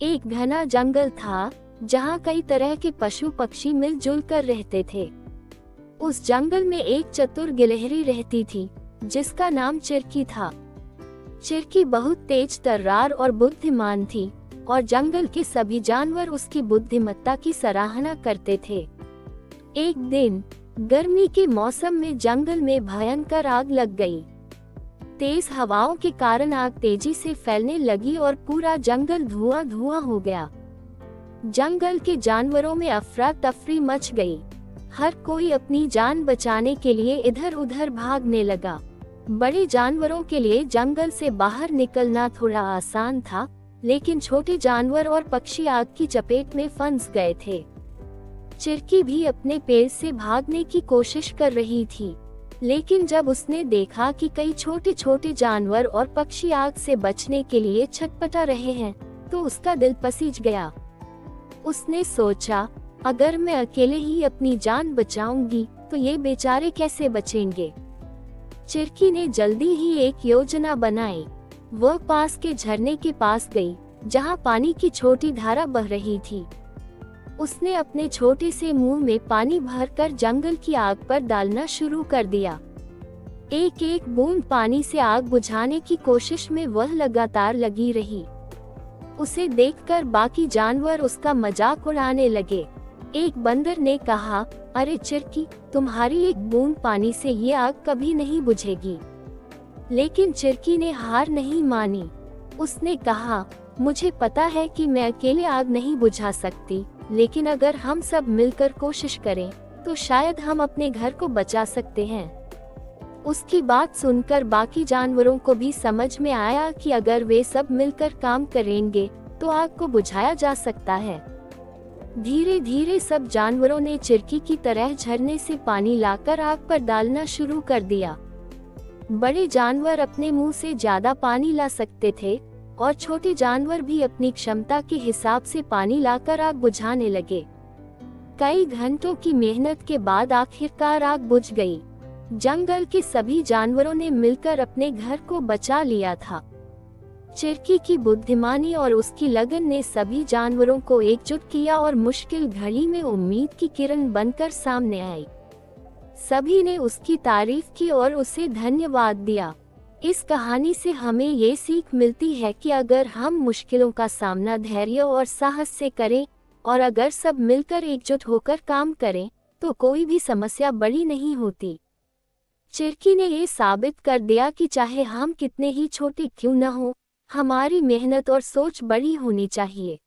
एक घना जंगल था जहाँ कई तरह के पशु पक्षी मिलजुल कर रहते थे। उस जंगल में एक चतुर गिलहरी रहती थी जिसका नाम चिरकी था। चिरकी बहुत तेज तर्रार और बुद्धिमान थी और जंगल के सभी जानवर उसकी बुद्धिमत्ता की सराहना करते थे। एक दिन गर्मी के मौसम में जंगल में भयंकर आग लग गई। तेज हवाओं के कारण आग तेजी से फैलने लगी और पूरा जंगल धुआं धुआं हो गया। जंगल के जानवरों में अफरा तफरी मच गई। हर कोई अपनी जान बचाने के लिए इधर उधर भागने लगा। बड़े जानवरों के लिए जंगल से बाहर निकलना थोड़ा आसान था, लेकिन छोटे जानवर और पक्षी आग की चपेट में फंस गए थे। चिरकी भी अपने पेड़ से भागने की कोशिश कर रही थी, लेकिन जब उसने देखा कि कई छोटे छोटे जानवर और पक्षी आग से बचने के लिए छटपटा रहे हैं, तो उसका दिल पसीज गया। उसने सोचा, अगर मैं अकेले ही अपनी जान बचाऊंगी तो ये बेचारे कैसे बचेंगे। चिरकी ने जल्दी ही एक योजना बनाई। वह पास के झरने के पास गई, जहां पानी की छोटी धारा बह रही थी। उसने अपने छोटे से मुंह में पानी भरकर जंगल की आग पर डालना शुरू कर दिया। एक एक बूंद पानी से आग बुझाने की कोशिश में वह लगातार लगी रही। उसे देखकर बाकी जानवर उसका मजाक उड़ाने लगे। एक बंदर ने कहा, अरे चिरकी, तुम्हारी एक बूंद पानी से ये आग कभी नहीं बुझेगी। लेकिन चिरकी ने हार नहीं मानी। उसने कहा, मुझे पता है कि मैं अकेले आग नहीं बुझा सकती, लेकिन अगर हम सब मिलकर कोशिश करें तो शायद हम अपने घर को बचा सकते हैं। उसकी बात सुनकर बाकी जानवरों को भी समझ में आया कि अगर वे सब मिलकर काम करेंगे तो आग को बुझाया जा सकता है। धीरे धीरे सब जानवरों ने चिरकी की तरह झरने से पानी लाकर आग पर डालना शुरू कर दिया। बड़े जानवर अपने मुंह से ज्यादा पानी ला सकते थे और छोटे जानवर भी अपनी क्षमता के हिसाब से पानी लाकर आग बुझाने लगे। कई घंटों की मेहनत के बाद आखिरकार आग बुझ गई। जंगल के सभी जानवरों ने मिलकर अपने घर को बचा लिया था। चिरकी की बुद्धिमानी और उसकी लगन ने सभी जानवरों को एकजुट किया और मुश्किल घड़ी में उम्मीद की किरण बनकर सामने आई। सभी ने उसकी तारीफ की और उसे धन्यवाद दिया। इस कहानी से हमें ये सीख मिलती है कि अगर हम मुश्किलों का सामना धैर्य और साहस से करें और अगर सब मिलकर एकजुट होकर काम करें तो कोई भी समस्या बड़ी नहीं होती। चिरकी ने ये साबित कर दिया कि चाहे हम कितने ही छोटे क्यों न हो, हमारी मेहनत और सोच बड़ी होनी चाहिए।